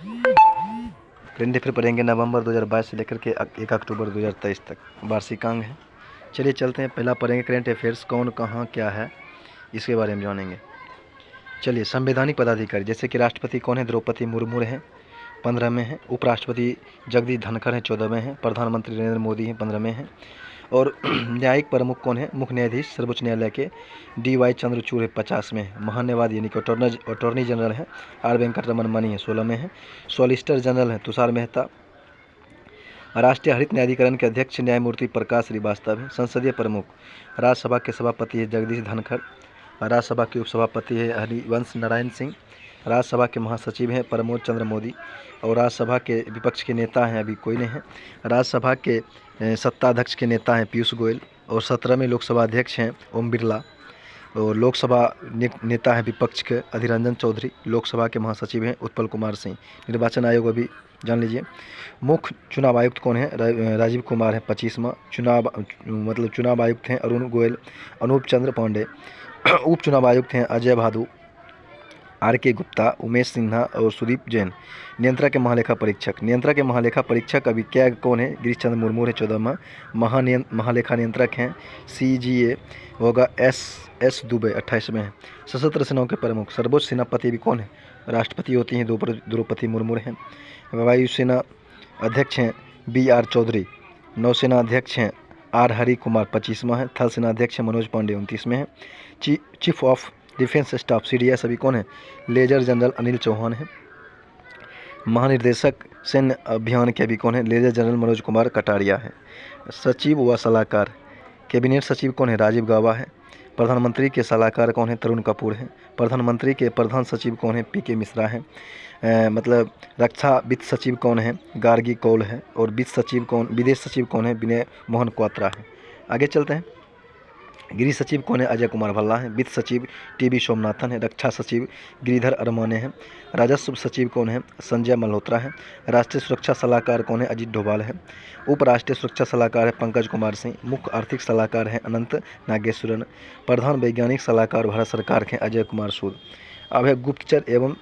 Current affair पढ़ेंगे नवंबर 2022 से लेकर के 1 अक्टूबर 2023 तक, वार्षिक अंक है। चलिए चलते हैं, पहला पढ़ेंगे करंट अफेयर्स, कौन कहाँ क्या है इसके बारे में जानेंगे। चलिए, संवैधानिक पदाधिकारी जैसे कि राष्ट्रपति कौन है, द्रौपदी मुर्मू हैं 15 में है, उपराष्ट्रपति जगदीप धनखड़ हैं 14 में है, प्रधानमंत्री नरेंद्र मोदी हैं 15 में है, और न्यायिक प्रमुख कौन है, मुख्य न्यायाधीश सर्वोच्च न्यायालय के DY चंद्रचूड़ है 50 में है, महान्यायवादी यानी कि अटॉर्नी जनरल है R वेंकटरमन मनी है 16 में है, सॉलिसिटर जनरल है तुषार मेहता, राष्ट्रीय हरित न्यायाधिकरण के अध्यक्ष न्यायमूर्ति प्रकाश श्रीवास्तव है, संसदीय प्रमुख राज्यसभा के सभापति है जगदीश धनखड़, राज्यसभा के उपसभापति है हरिवंश नारायण सिंह, राज्यसभा के महासचिव हैं प्रमोद चंद्र मोदी, और राज्यसभा के विपक्ष के नेता हैं अभी कोई नहीं है, राज्यसभा के सत्ताध्यक्ष के नेता हैं पीयूष गोयल, और 17वें लोकसभा अध्यक्ष हैं ओम बिरला, और लोकसभा नेता हैं विपक्ष के अधीर रंजन चौधरी, लोकसभा के महासचिव हैं उत्पल कुमार सिंह। निर्वाचन आयोग अभी जान लीजिए। मुख्य चुनाव आयुक्त कौन है, राजीव कुमार है 25वां, चुनाव आयुक्त हैं अरुण गोयल, अनूप चंद्र पांडे, उप चुनाव आयुक्त हैं अजय भादु, RK गुप्ता, उमेश सिन्हा और सुदीप जैन। नियंत्रक के महालेखा परीक्षक अभी क्या कौन है, गिरीश चंद्र मुर्मू है 14वां, महालेखा नियंत्रक हैं CGA होगा S दुबे 28 में है। सशस्त्र सेनाओं के प्रमुख सर्वोच्च सेनापति भी कौन है, राष्ट्रपति होती हैं द्रौपदी मुर्मू हैं। वायुसेना अध्यक्ष हैं BR चौधरी, नौसेना अध्यक्ष हैं R हरि कुमार 25वां है, थल सेना अध्यक्ष हैं मनोज पांडे 29 में है। Chief of defence staff CDS अभी कौन है, लेजर जनरल अनिल चौहान है। महानिर्देशक सैन्य अभियान के अभी कौन है, लेजर जनरल मनोज कुमार कटारिया है। सचिव व सलाहकार कैबिनेट सचिव कौन है, राजीव गाबा है। प्रधानमंत्री के सलाहकार कौन है, तरुण कपूर है। प्रधानमंत्री के प्रधान सचिव कौन है, PK मिश्रा है। रक्षा वित्त सचिव कौन है, गार्गी कौल है। और विदेश सचिव कौन है, विनय मोहन क्वात्रा है। आगे चलते हैं। गृह सचिव कौन है, अजय कुमार भल्ला है। वित्त सचिव TB सोमनाथन है। रक्षा सचिव गिरिधर अरमाने हैं। राजस्व सचिव कौन है, संजय मल्होत्रा है। राष्ट्रीय सुरक्षा सलाहकार कौन है, अजीत डोभाल है। उप राष्ट्रीय सुरक्षा सलाहकार है पंकज कुमार सिंह। मुख्य आर्थिक सलाहकार हैं अनंत नागेश्वरन। प्रधान वैज्ञानिक सलाहकार भारत सरकार के अजय कुमार सूद। अब है गुप्तचर एवं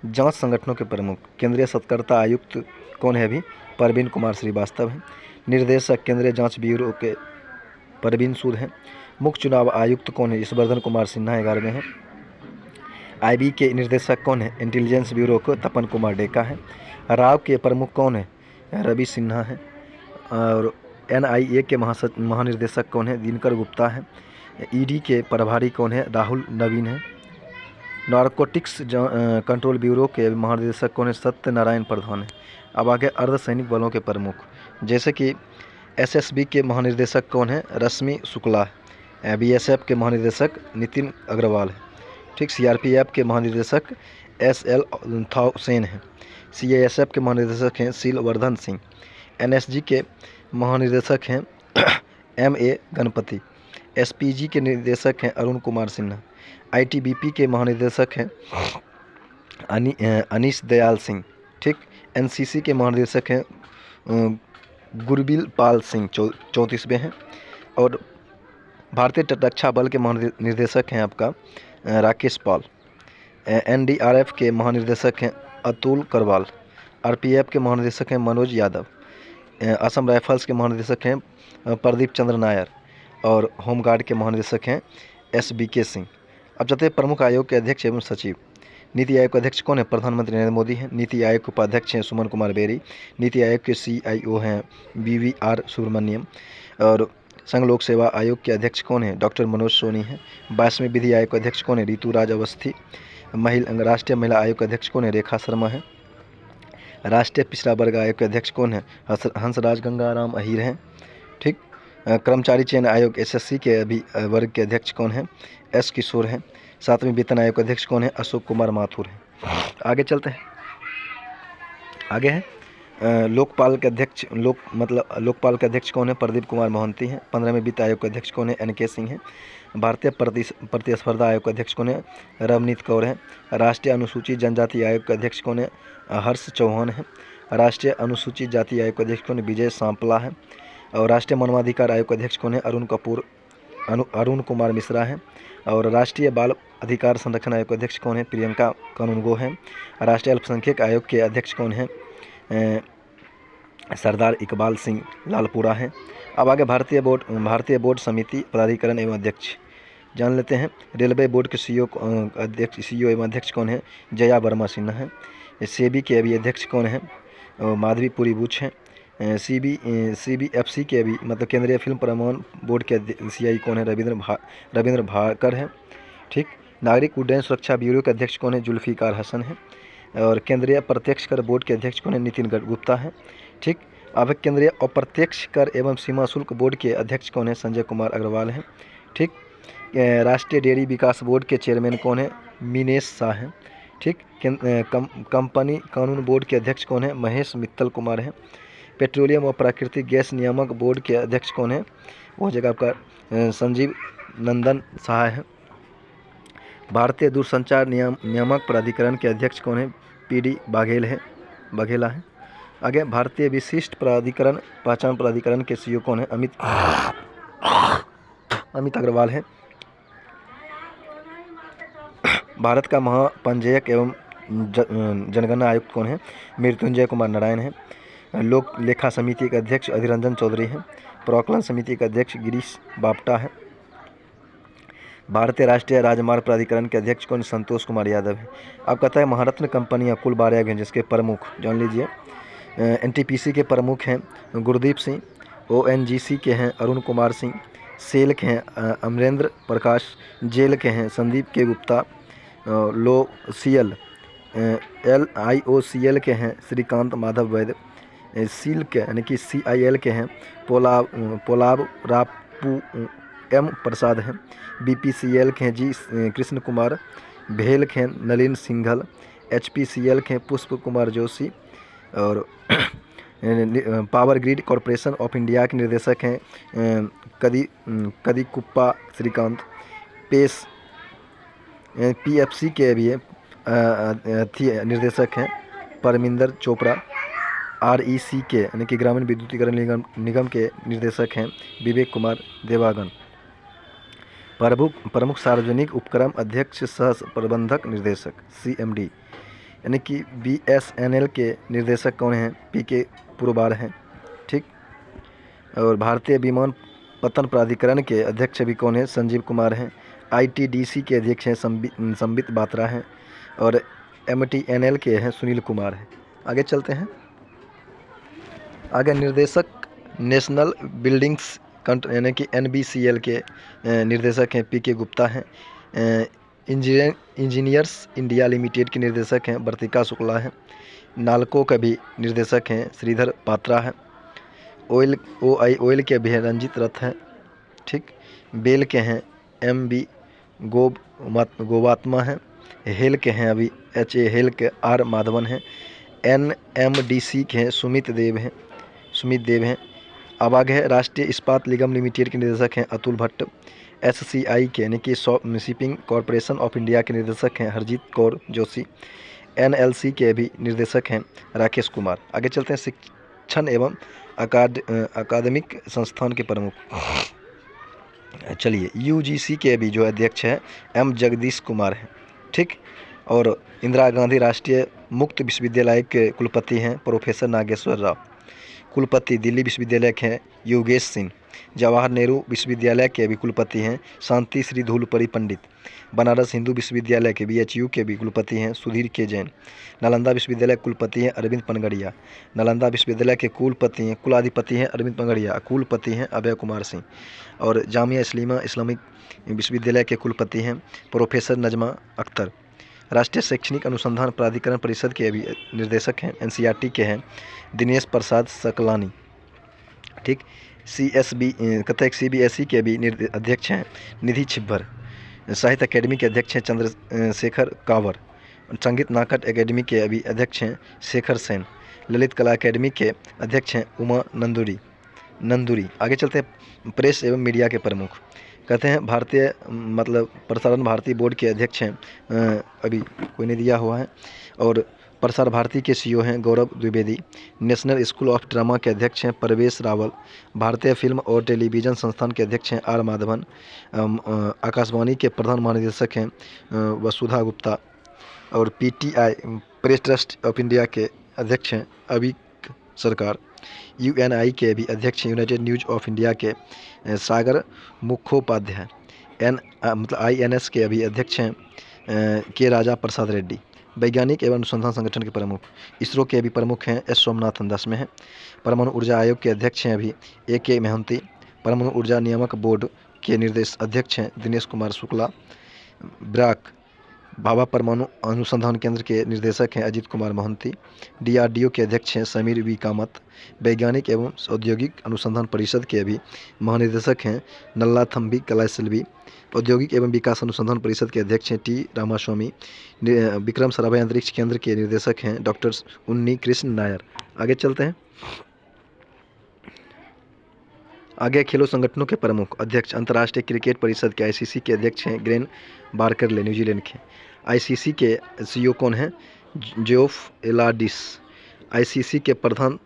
जांच संगठनों के प्रमुख। केंद्रीय सतर्कता आयुक्त कौन है, अभी परवीन कुमार श्रीवास्तव है। निर्देशक केंद्रीय जांच ब्यूरो के परवीन सूद हैं। मुख्य चुनाव आयुक्त कौन है, यशवर्धन कुमार सिन्हा 11वें हैं। IB के निर्देशक कौन है, इंटेलिजेंस ब्यूरो को तपन कुमार डेका है। राव के प्रमुख कौन है, रवि सिन्हा है। और NIA के महानिर्देशक कौन है, दिनकर गुप्ता है। ED के प्रभारी कौन है, राहुल नवीन है। नारकोटिक्स कंट्रोल ब्यूरो के महानिदेशक कौन है, सत्यनारायण प्रधान है। अब आगे अर्धसैनिक बलों के प्रमुख, जैसे कि SSB के महानिदेशक कौन है, रश्मि शुक्ला है। BSF के महानिदेशक नितिन अग्रवाल है। ठीक, CRPF के महानिदेशक SL सेन हैं। CISF के महानिदेशक हैं शीलवर्धन सिंह। NSG के महानिदेशक हैं MA गणपति। SPG के निर्देशक हैं अरुण कुमार सिन्हा। ITBP के महानिदेशक हैं अनीश दयाल सिंह। ठीक, NCC के महानिदेशक हैं गुरबिल पाल सिंह 34वें हैं। और भारतीय तटरक्षा बल के महानिदेशक हैं आपका राकेश पाल। NDRF के महानिदेशक हैं अतुल करवाल। RPF के महानिदेशक हैं मनोज यादव। असम राइफल्स के महानिदेशक हैं प्रदीप चंद्र नायर। और होमगार्ड के महानिदेशक हैं SBK सिंह। अब चलते हैं प्रमुख आयोग के अध्यक्ष एवं सचिव। नीति आयोग के अध्यक्ष कौन है, प्रधानमंत्री नरेंद्र मोदी हैं। नीति आयोग के उपाध्यक्ष हैं सुमन कुमार बेरी। नीति आयोग के CIO हैं BVR सुब्रमण्यम। और संघ लोक सेवा आयोग के अध्यक्ष कौन है, डॉक्टर मनोज सोनी हैं। 22वें विधि आयोग के अध्यक्ष कौन है, ऋतु राज अवस्थी। राष्ट्रीय महिला आयोग के अध्यक्ष कौन है, रेखा शर्मा है। राष्ट्रीय पिछड़ा वर्ग आयोग के अध्यक्ष कौन है, हंसराज गंगाराम अहीर हैं। ठीक, कर्मचारी चयन आयोग SSC के अभी वर्ग के अध्यक्ष कौन है, S किशोर हैं। 7वें वेतन आयोग के अध्यक्ष कौन है, अशोक कुमार माथुर हैं। आगे चलते हैं। आगे है लोकपाल के अध्यक्ष कौन है, प्रदीप कुमार मोहंती हैं। 15वें वित्त आयोग के अध्यक्ष कौन है, NK सिंह हैं। भारतीय प्रतिस्पर्धा आयोग के अध्यक्ष कौन है, रवनीत कौर हैं। राष्ट्रीय अनुसूचित जनजाति आयोग के अध्यक्ष कौन है, हर्ष चौहान है। राष्ट्रीय अनुसूचित जाति आयोग के अध्यक्ष कौन है, विजय सांपला है। और राष्ट्रीय मानवाधिकार आयोग के अध्यक्ष कौन है, अरुण कुमार मिश्रा हैं। और राष्ट्रीय बाल अधिकार संरक्षण आयोग के अध्यक्ष कौन है? प्रियंका कानूनगो हैं। राष्ट्रीय अल्पसंख्यक आयोग के अध्यक्ष कौन हैं? सरदार इकबाल सिंह लालपुरा हैं। अब आगे भारतीय बोर्ड समिति प्राधिकरण एवं अध्यक्ष जान लेते हैं। रेलवे बोर्ड के सीईओ एवं अध्यक्ष कौन है? जया वर्मा सिन्हा हैं। सेबी के अभी अध्यक्ष कौन है? माधवी पुरी बुच हैं। CBFC के अभी मतलब केंद्रीय फिल्म प्रमाणन बोर्ड के CI कौन है? रविंद्र भाकर हैं। ठीक। नागरिक उड्डयन सुरक्षा ब्यूरो के अध्यक्ष कौन है? जुल्फिकार हसन हैं। और केंद्रीय प्रत्यक्ष कर बोर्ड के अध्यक्ष कौन है? नितिन गुप्ता हैं। ठीक। अब केंद्रीय अप्रत्यक्ष कर एवं सीमा शुल्क बोर्ड के अध्यक्ष कौन है? संजय कुमार अग्रवाल हैं। ठीक। राष्ट्रीय डेयरी विकास बोर्ड के चेयरमैन कौन है? मीनेश शाह हैं। ठीक। कंपनी कानून बोर्ड के अध्यक्ष कौन है? महेश मित्तल कुमार हैं। पेट्रोलियम और प्राकृतिक गैस नियामक बोर्ड के अध्यक्ष कौन है? वो जगह आपका संजीव नंदन शाह है। भारतीय दूरसंचार नियामक प्राधिकरण के अध्यक्ष कौन है? PD बघेला है। आगे भारतीय विशिष्ट पहचान प्राधिकरण के CEO कौन है? अमित अग्रवाल है। भारत का महापंजीयक एवं जनगणना आयुक्त कौन है? मृत्युंजय कुमार नारायण है। लोक लेखा समिति के अध्यक्ष अधिरंजन चौधरी हैं। प्राक्कलन समिति के अध्यक्ष गिरीश बापटा है। भारतीय राष्ट्रीय राजमार्ग प्राधिकरण के अध्यक्ष कौन? संतोष कुमार यादव है। अब कहता है महारत्न कंपनियां कुल 12 हैं, जिसके प्रमुख जान लीजिए। NTPC के प्रमुख हैं गुरदीप सिंह। ONGC के हैं अरुण कुमार सिंह। सेल के हैं अमरेंद्र प्रकाश। जेल के हैं संदीप के गुप्ता। LIOCL के हैं श्रीकांत माधव वैद्य। सील के यानी कि CIL के हैं पोलाब रापू M प्रसाद हैं। BPCL के हैं जी कृष्ण कुमार। भेल के हैं नलिन सिंघल। HPCL के हैं पुष्प कुमार जोशी। और power grid corporation of India के निर्देशक हैं कदीकुप्पा श्रीकांत। PFC के भी निर्देशक हैं परमिंदर चोपड़ा। REC के यानी कि ग्रामीण विद्युतीकरण निगम के निर्देशक हैं विवेक कुमार देवागन। प्रमुख सार्वजनिक उपक्रम अध्यक्ष सह प्रबंधक निर्देशक CMD यानी कि BSNL के निर्देशक कौन हैं? PK पुरबार हैं। ठीक। और भारतीय विमानपत्तन प्राधिकरण के अध्यक्ष भी कौन है? संजीव कुमार हैं। ITDC के अध्यक्ष हैं संबित बात्रा हैं। और MTNL के हैं सुनील कुमार हैं। आगे चलते हैं। आगे निर्देशक नेशनल बिल्डिंग्स यानी कि NBCL के निर्देशक हैं PK गुप्ता हैं। इंजीनियर्स इंडिया लिमिटेड के निर्देशक हैं वर्तिका शुक्ला हैं। नालको का भी निर्देशक हैं श्रीधर पात्रा हैं। OIL के भी हैं रंजित रथ हैं। ठीक। बेल के हैं MB गोवात्मा हैं। हेल के हैं अभी HA हेल के R माधवन हैं। NMDC के हैं सुमित देव हैं। अब आगे है राष्ट्रीय इस्पात निगम लिमिटेड के निर्देशक हैं अतुल भट्ट। SCI के यानी कि शिपिंग कॉरपोरेशन ऑफ इंडिया के निर्देशक हैं हरजीत कौर जोशी। NLC के भी निर्देशक हैं राकेश कुमार। आगे चलते हैं शिक्षण एवं अकादमिक संस्थान के प्रमुख। चलिए UGC के भी जो अध्यक्ष है M जगदीश कुमार हैं। ठीक। और इंदिरा गांधी राष्ट्रीय मुक्त विश्वविद्यालय के कुलपति हैं प्रोफेसर नागेश्वर राव। कुलपति दिल्ली विश्वविद्यालय के हैं योगेश सिंह। जवाहर नेहरू विश्वविद्यालय के भी कुलपति हैं शांति श्री धूलपरी पंडित। बनारस हिंदू विश्वविद्यालय के BHU के भी कुलपति हैं सुधीर के जैन। नालंदा विश्वविद्यालय कुलपति हैं अरविंद पनगड़िया। नालंदा विश्वविद्यालय के कुलाधिपति हैं अरविंद पनगड़िया। कुलपति हैं अभय कुमार सिंह। और जामिया इस्लामिक विश्वविद्यालय के कुलपति हैं प्रोफेसर नजमा अख्तर। राष्ट्रीय शैक्षणिक अनुसंधान प्राधिकरण परिषद के भी निर्देशक हैं NCERT के हैं दिनेश प्रसाद सकलानी। ठीक। CBSE के भी अध्यक्ष हैं निधि छिब्बर। साहित्य अकेडमी के अध्यक्ष हैं चंद्रशेखर कावर। संगीत नाटक अकेडमी के अभी अध्यक्ष हैं शेखर सेन। ललित कला अकेडमी के अध्यक्ष हैं उमा नंदुरी। आगे चलते हैं प्रेस एवं मीडिया के प्रमुख। कहते हैं भारतीय प्रसारण भारती बोर्ड के अध्यक्ष हैं अभी कोई नहीं दिया हुआ है। और प्रसार भारती के सीईओ हैं Gaurav Dwivedi. National School of Drama के अध्यक्ष हैं परवेश रावल। भारतीय फिल्म और टेलीविज़न संस्थान के अध्यक्ष हैं आर माधवन। आकाशवाणी के प्रधान महानिदेशक हैं वसुधा गुप्ता। और PTI press trust of India के अध्यक्ष हैं अविक सरकार। यूएनआई के भी अध्यक्ष हैं यूनाइटेड न्यूज़ ऑफ इंडिया के सागर मुखोपाध्याय। मतलब आईएनएस के अभी अध्यक्ष हैं के राजा प्रसाद रेड्डी। वैज्ञानिक एवं अनुसंधान संगठन के प्रमुख इसरो के अभी प्रमुख हैं एस सोमनाथन 10 में हैं। परमाणु ऊर्जा आयोग के अध्यक्ष हैं अभी AK महंती। परमाणु ऊर्जा नियामक बोर्ड के निर्देश अध्यक्ष हैं दिनेश कुमार शुक्ला। ब्राक भाभा परमाणु अनुसंधान केंद्र के निर्देशक हैं अजीत कुमार मोहंती। DRDO के अध्यक्ष हैं समीर वी कामत। वैज्ञानिक एवं औद्योगिक अनुसंधान परिषद के अभी महानिदेशक हैं नल्लाथम्बी कलाइसेल्वी। औद्योगिक एवं विकास अनुसंधान परिषद के अध्यक्ष हैं T रामास्वामी। विक्रम साराभाई अंतरिक्ष केंद्र के निर्देशक हैं डॉक्टर उन्नी कृष्ण नायर। आगे चलते हैं। आगे खेलों संगठनों के प्रमुख अध्यक्ष अंतर्राष्ट्रीय क्रिकेट परिषद के ICC के अध्यक्ष हैं ग्रेन बार्करले न्यूजीलैंड के। ICC के CEO कौन हैं जेफ एलाडिस। ICC के प्रधान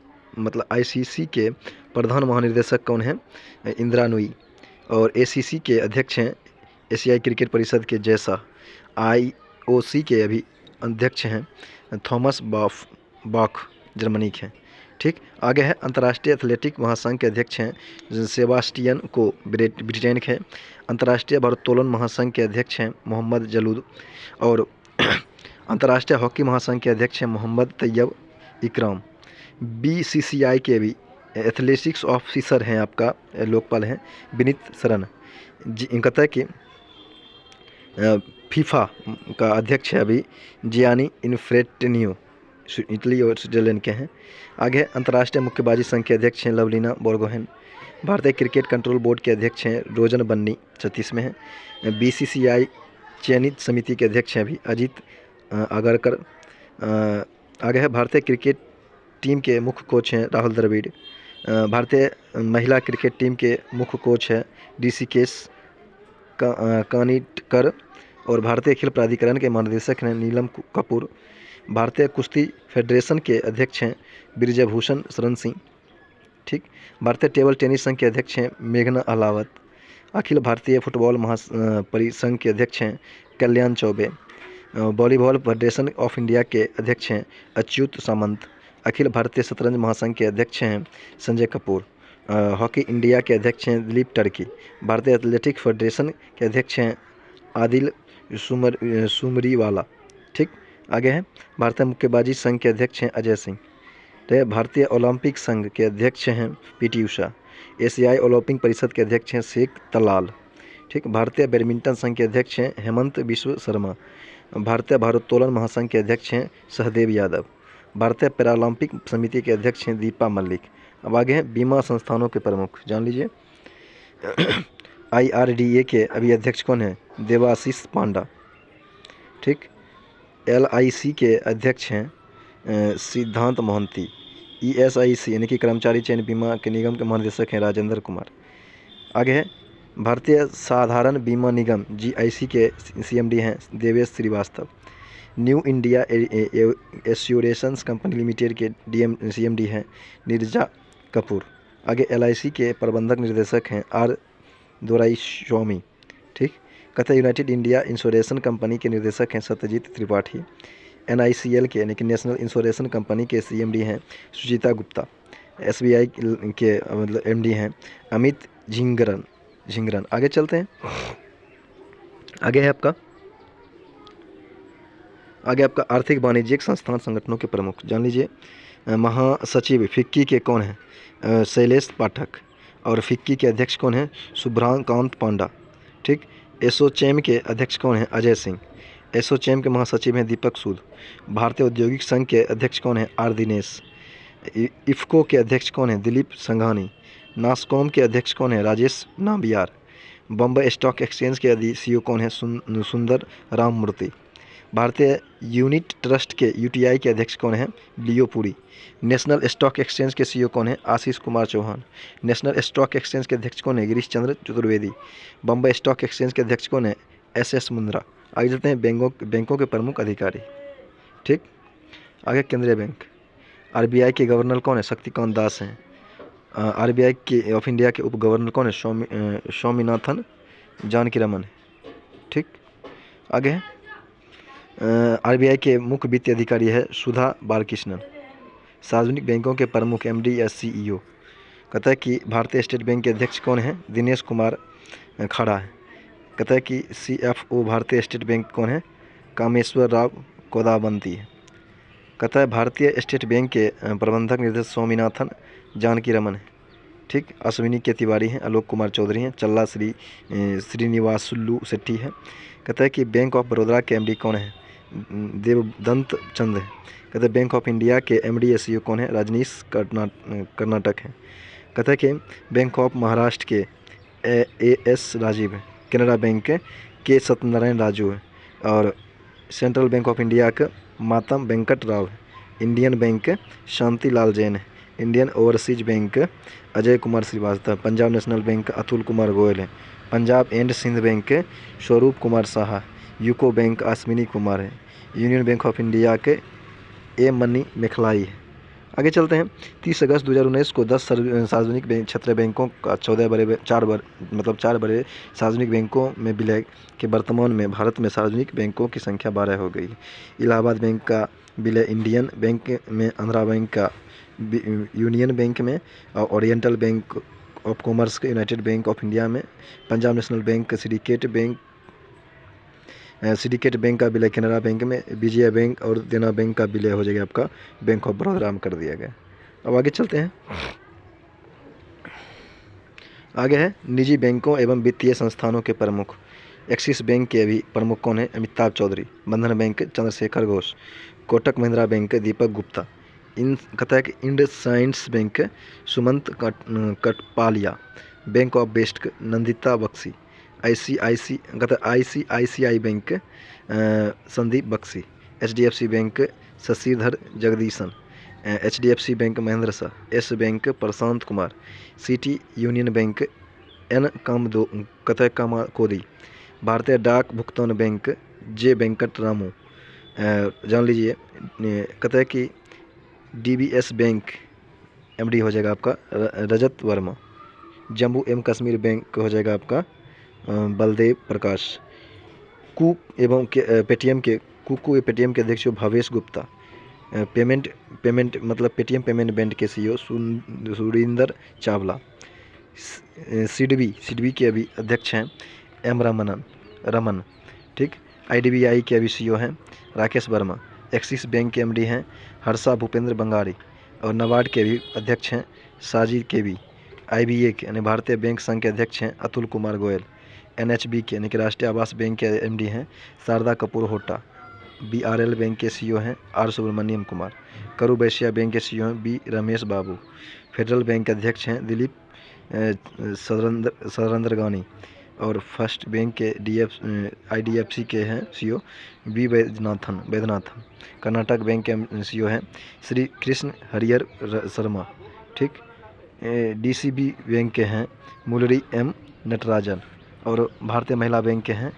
महानिदेशक कौन हैं इंदिरा नूई। और ACC के अध्यक्ष हैं एशियाई क्रिकेट परिषद के जैसा। IOC के अभी अध्यक्ष हैं थॉमस बाख जर्मनी के। ठीक, आगे है अंतर्राष्ट्रीय एथलेटिक महासंघ के अध्यक्ष हैं सेबास्टियन को ब्रिटेन के। अंतर्राष्ट्रीय भारोत्तोलन महासंघ के अध्यक्ष हैं मोहम्मद जलूद। और अंतर्राष्ट्रीय हॉकी महासंघ के अध्यक्ष हैं मोहम्मद तैयब इकराम। BCCI के भी एथलेटिक्स ऑफिसर हैं आपका लोकपाल हैं विनीत शरण। कहता है कि फीफा का अध्यक्ष है अभी जियानी इन्फेंटिनो, इटली और स्विट्जरलैंड के हैं। आगे अंतर्राष्ट्रीय मुक्केबाजी संघ के अध्यक्ष हैं लवलीना बोर्गोहेन। भारतीय क्रिकेट कंट्रोल बोर्ड के अध्यक्ष हैं रोजन बन्नी 36 में हैं। BCCI चयनित समिति के अध्यक्ष हैं अभी अजीत आगरकर। आगे है भारतीय क्रिकेट टीम के मुख्य कोच हैं राहुल द्रविड़। भारतीय महिला क्रिकेट टीम के मुख्य कोच है ऋषिकेश कानिटकर। और भारतीय खेल प्राधिकरण के महानिदेशक हैं नीलम कपूर। भारतीय कुश्ती फेडरेशन के अध्यक्ष हैं ब्रिजभूषण शरण सिंह। ठीक, भारतीय टेबल टेनिस संघ के अध्यक्ष हैं मेघना अहलावत। अखिल भारतीय फुटबॉल महापरिसंघ के अध्यक्ष हैं Kalyan Chaubey. Volleyball Federation of India के अध्यक्ष हैं अच्युत सामंत। अखिल भारतीय शतरंज महासंघ के अध्यक्छ हैं संजय कपूर। हॉकी इंडिया के अध्यक्ष हैं दिलीप टर्की। भारतीय एथलेटिक फेडरेशन के अध्यक्ष हैं आदिल सुमरीवाला। ठीक, आगे है भारतीय मुक्केबाजी संघ के अध्यक्ष हैं अजय सिंह। तो भारतीय ओलंपिक संघ के अध्यक्ष हैं PT उषा। एशियाई ओलंपिक परिषद के अध्यक्ष हैं शेख तलाल। ठीक, भारतीय बैडमिंटन संघ के अध्यक्ष हैं हेमंत विश्व शर्मा। भारतीय भारोत्तोलन महासंघ के अध्यक्ष हैं सहदेव यादव। भारतीय पैरालंपिक समिति के अध्यक्ष हैं दीपा मल्लिक। अब आगे हैं बीमा संस्थानों के प्रमुख, जान लीजिए। IRDA के अभी अध्यक्ष कौन है देवाशीष पांडा। ठीक, LIC के अध्यक्ष हैं सिद्धांत मोहंती। ESIC यानी कि कर्मचारी चयन बीमा के निगम के महानिदेशक हैं राजेंद्र कुमार। आगे है भारतीय साधारण बीमा निगम GIC के CMD हैं Devesh Srivastava. New India assurance company limited के CMD हैं नीरजा कपूर। आगे LIC के प्रबंधक निर्देशक हैं R दोराईस्वामी। ठीक, कहते यूनाइटेड इंडिया इंश्योरेंस कंपनी के निर्देशक हैं सत्यजीत त्रिपाठी। NICL के यानी कि नेशनल इंश्योरेंस कंपनी के CMD हैं सुचिता गुप्ता। SBI के मतलब MD हैं अमित झिंगरन। आगे चलते हैं। आगे है आपका आर्थिक वाणिज्यिक संस्थान संगठनों के प्रमुख, जान लीजिए। महासचिव फिक्की के कौन हैं शैलेश पाठक। और फिक्की के अध्यक्ष कौन हैं शुभ्राकांत पांडा। ठीक, एसोचैम के अध्यक्ष कौन हैं अजय सिंह। एसोचैम के महासचिव हैं दीपक सूद। भारतीय औद्योगिक संघ के अध्यक्ष कौन हैं R दिनेश। इफ्को के अध्यक्ष कौन हैं दिलीप संघानी। नासकॉम के अध्यक्ष कौन हैं राजेश नाम्बियार। बम्बई स्टॉक एक्सचेंज के CEO कौन हैं सुंदर राममूर्ति। भारतीय यूनिट ट्रस्ट के UTI के अध्यक्ष कौन हैं Leo Puri. National Stock Exchange के CEO कौन हैं Ashish Kumar Chauhan. National Stock Exchange के अध्यक्ष कौन हैं गिरीश चंद्र चतुर्वेदी। बम्बई स्टॉक एक्सचेंज के अध्यक्ष कौन हैं SS मुंद्रा। आगे चलते हैं बैंकों के प्रमुख अधिकारी। ठीक, आगे केंद्रीय बैंक। आरबीआई के गवर्नर कौन है? शक्तिकांत दास हैं। आरबीआई के ऑफ इंडिया के उप गवर्नर कौन है? स्वामीनाथन जानकीरमन है। ठीक, आगे है आरबीआई के मुख्य वित्तीय अधिकारी है सुधा बालकृष्णन। सार्वजनिक बैंकों के प्रमुख एमडी या सीईओ। कहता है कि भारतीय स्टेट बैंक के अध्यक्ष कौन है? दिनेश कुमार खड़ा है। कहता है कि सीएफओ भारतीय स्टेट बैंक कौन है? कामेश्वर राव कोदाबंती है। कहता है भारतीय स्टेट बैंक के प्रबंधक निर्देशक स्वामीनाथन जानकीरमन है। ठीक, अश्विनी के तिवारी हैं, आलोक कुमार चौधरी हैं, चल्ला श्रीनिवासुलु शेट्टी है। कहता है कि बैंक ऑफ बड़ौदा के एमडी कौन है? देवदत्त चंद है। कहते हैं बैंक ऑफ इंडिया के एमडी एसईओ कौन है? रजनीश कर्नाटक है। कहता है कि बैंक ऑफ महाराष्ट्र के एएस राजीव है। कैनरा बैंक के सत्यनारायण राजू है। और सेंट्रल बैंक ऑफ इंडिया का मातम वेंकट राव है। इंडियन बैंक शांति लाल जैन है। Indian overseas bank Ajay Kumar Srivastava. Punjab national bank Atul Kumar Goyal है। Punjab and Sind bank Swaroop Kumar Saha. UCO bank Ashwini Kumar है। यूनियन बैंक ऑफ इंडिया के ए मनी मेखलाई है। आगे चलते हैं। 30 अगस्त 2019 को 10 सार्वजनिक क्षेत्रीय बैंकों का 4 बड़े सार्वजनिक बैंकों में विलय के वर्तमान में भारत में सार्वजनिक बैंकों की संख्या 12 हो गई। इलाहाबाद बैंक का विलय इंडियन बैंक में, आंध्रा बैंक का यूनियन बैंक में, और ओरिएंटल बैंक ऑफ कॉमर्स के यूनाइटेड बैंक ऑफ इंडिया में। Punjab national bank syndicate bank का विलय कैनरा बैंक में। विजया बैंक और देना बैंक का विलय हो जाएगा आपका बैंक ऑफ बड़ौदा में कर दिया गया। अब आगे चलते हैं। आगे है निजी बैंकों एवं वित्तीय संस्थानों के प्रमुख। एक्सिस बैंक के अभी प्रमुख कौन है? अमिताभ चौधरी। बंधन बैंक चंद्रशेखर घोष। कोटक महिंद्रा बैंक दीपक गुप्ता। कहता है कि IndusInd Bank Sumant Kathpalia. Bank of West Nandita Bakshi. ICICI Bank Sandeep Bakhshi. HDFC Bank Sashidhar Jagdishan. HDFC Bank Mahendra Shah. Yes Bank Prashant Kumar. City Union Bank N Kamakodi. भारतीय डाक भुगतान बैंक जे वेंकट रामू। जान लीजिए। कहता है कि डीबीएस बैंक एमडी हो जाएगा आपका रजत वर्मा। जम्मू एवं कश्मीर बैंक हो जाएगा आपका बलदेव प्रकाश। पेटीएम के अध्यक्ष भावेश गुप्ता। पेमेंट मतलब पेटीएम पेमेंट बैंक के सीईओ सुरिंदर चावला। सिडबी के अभी अध्यक्ष हैं एम रमन। ठीक, आईडीबीआई के अभी सीईओ हैं राकेश वर्मा। एक्सिस बैंक के एमडी हैं हर्षा भूपेंद्र बंगारी। और नाबार्ड के भी अध्यक्ष हैं साजिद केवी। आईबीए के यानी भारतीय बैंक संघ के अध्यक्ष हैं अतुल कुमार गोयल। एनएचबी के यानी कि राष्ट्रीय आवास बैंक के एमडी हैं शारदा कपूर होटा। बीआरएल बैंक के सीईओ हैं आर सुब्रमण्यम कुमार। करू वैश्य बैंक के सीईओ हैं बी रमेश बाबू। फेडरल बैंक के अध्यक्ष हैं दिलीप सरंद्रगानी। और फर्स्ट बैंक के आईडीएफसी के हैं CEO B Vaidyanathan. Karnataka bank के सीईओ हैं श्री कृष्ण हरिहर शर्मा। ठीक, डीसीबी बैंक के हैं मुरली एम नटराजन। और भारतीय महिला बैंक के हैं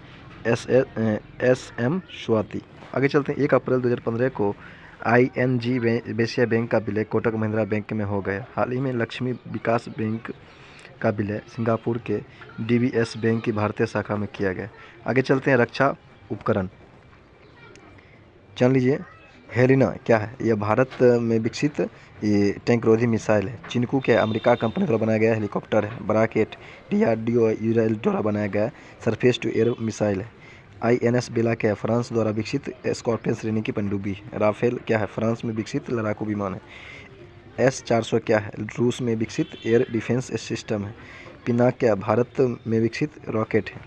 एसएम स्वाति। आगे चलते हैं। 1 अप्रैल 2015 को आईएनजी वैश्य बैंक का विलय कोटक महिंद्रा बैंक में हो गया। हाल ही में लक्ष्मी विकास बैंक का विलय सिंगापुर के डीबीएस बैंक की भारतीय शाखा में किया गया। आगे चलते हैं। रक्षा उपकरण जान लीजिए। हेलिना क्या है? यह भारत में विकसित टैंकरोधी मिसाइल है। चिनकू क्या है? अमेरिका कंपनी द्वारा बनाया गया हेलीकॉप्टर है। ब्राकेट डीआरडीओ यूराइल द्वारा बनाया गया सरफेस टू एयर मिसाइल है। आईएनएस बेला क्या है? फ्रांस द्वारा विकसित स्कॉर्पियन श्रेणी की पनडुब्बी है। राफेल क्या है? फ्रांस में विकसित लड़ाकू विमान है। S-400 क्या है? रूस में विकसित एयर डिफेंस सिस्टम है। पिनाक क्या? भारत में विकसित रॉकेट है।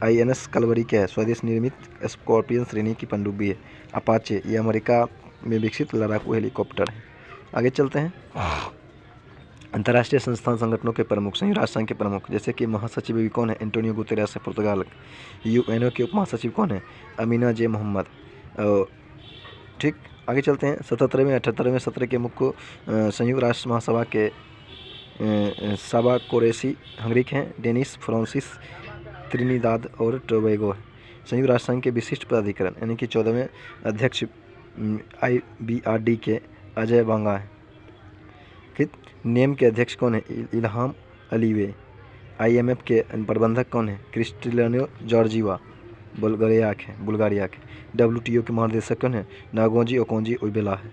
आईएनएस कलवरी क्या है? स्वदेश निर्मित स्कॉर्पियन श्रेणी की पनडुब्बी है। अपाचे ये अमेरिका में विकसित लड़ाकू हेलीकॉप्टर है। आगे चलते हैं। अंतर्राष्ट्रीय संस्थान संगठनों के प्रमुख। संयुक्त राष्ट्र संघ के प्रमुख जैसे कि महासचिव भी कौन है? एंटोनियो गुतेरेस है पुर्तगाल। यूएनओ के उप महासचिव कौन है? अमीना जे मोहम्मद। ठीक, आगे चलते हैं। 77वें 78वें सत्र के मुख्य संयुक्त राष्ट्र महासभा के साबा कोरेसी हंगरिक हैं। डेनिस फ्रांसिस त्रिनिदाद और टोबैगो है। संयुक्त राष्ट्र संघ के विशिष्ट प्राधिकरण यानी कि 14वें अध्यक्ष IBRD के अजय बांगा हैं। ठीक, नेम के अध्यक्ष कौन है? इल्हाम अलीवे। IMF के प्रबंधक कौन है? क्रिस्टियानो जॉर्जिवा बुल्गारिया के। WTO के महानिदेशक कौन है? नागोजी ओकोंजी उबेला है।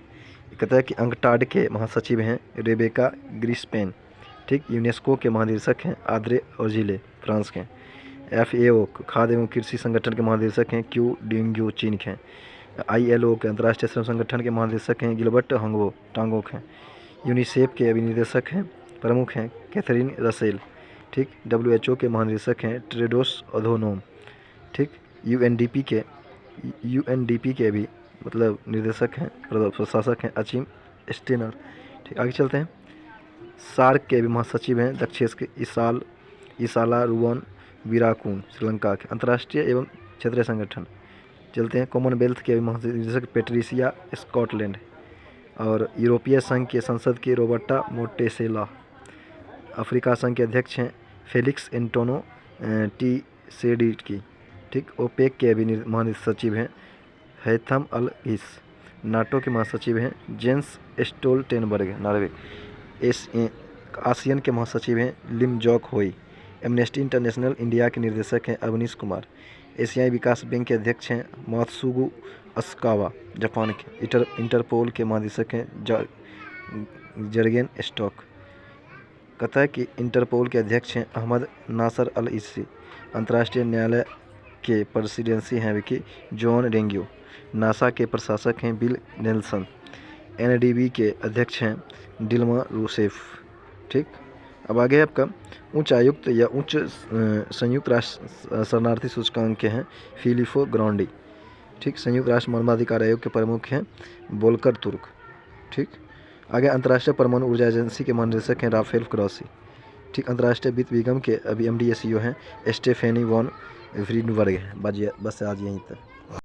कहता है कि अंकटाड के महासचिव हैं रेबेका ग्रिस्पेन। ठीक, यूनेस्को के महानिदेशक हैं आद्रे ओजिले फ्रांस के। FAO खाद्य एवं कृषि संगठन के महानिदेशक हैं क्यू डिंग्यू चीन के। ILO के अंतर्राष्ट्रीय श्रम संगठन के महानिदेशक हैं गिलबर्ट हंगो टांगोक हैं। यूनिसेफ के अभिनिदेशक हैं प्रमुख हैं कैथरीन रसेल। ठीक, WHO के महानिदेशक हैं ट्रेडोस अधोनोम। ठीक, UNDP के भी मतलब निर्देशक हैं प्रशासक हैं अचिम स्टेनर। ठीक, आगे चलते हैं। सार्क के भी महासचिव हैं दक्षेश के इसाला रुवन वीराकून श्रीलंका के। अंतर्राष्ट्रीय एवं क्षेत्रीय संगठन चलते हैं। कॉमनवेल्थ के भी महानिदेशक पेट्रिसिया स्कॉटलैंड। और यूरोपीय संघ के संसद के रोबर्टा मोटेसेला। अफ्रीका संघ के अध्यक्ष हैं फेलिक्स एंटोनो टीसेडिकी। ठीक, ओपेक के भी महासचिव हैं हैथम अल घिस। नाटो के महासचिव हैं जेंस स्टोल्टेनबर्ग नॉर्वे। आसियान के महासचिव हैं लिम जॉक होई। एमनेस्टी इंटरनेशनल इंडिया के निर्देशक हैं अवनीश कुमार। एशियाई विकास बैंक के अध्यक्ष हैं मात्सुगु अस्कावा जापान के। इंटरपोल के महानिदेशक हैं जर्गेन स्टॉक। कहता है कि इंटरपोल के अध्यक्ष हैं अहमद नासर अल इसी। अंतर्राष्ट्रीय न्यायालय के प्रेसिडेंसी हैं विकी जॉन रेंग्यो। नासा के प्रशासक हैं बिल नेल्सन। NDB के अध्यक्ष हैं डिल्मा रूसेफ। ठीक, अब आगे आपका उच्च आयुक्त या उच्च संयुक्त राष्ट्र शरणार्थी सूचकांक के हैं फिलिपो ग्रांडी। ठीक, संयुक्त राष्ट्र मानवाधिकार आयोग के प्रमुख हैं बोल्कर तुर्क। ठीक, आगे अंतर्राष्ट्रीय परमाणु ऊर्जा एजेंसी के महानिदेशक हैं राफेल ग्रॉसी। ठीक, अंतर्राष्ट्रीय वित्त निगम के अभी MD CEO हैं स्टेफेनी वॉन व्रीनबर्ग। बस आज यहीं तक।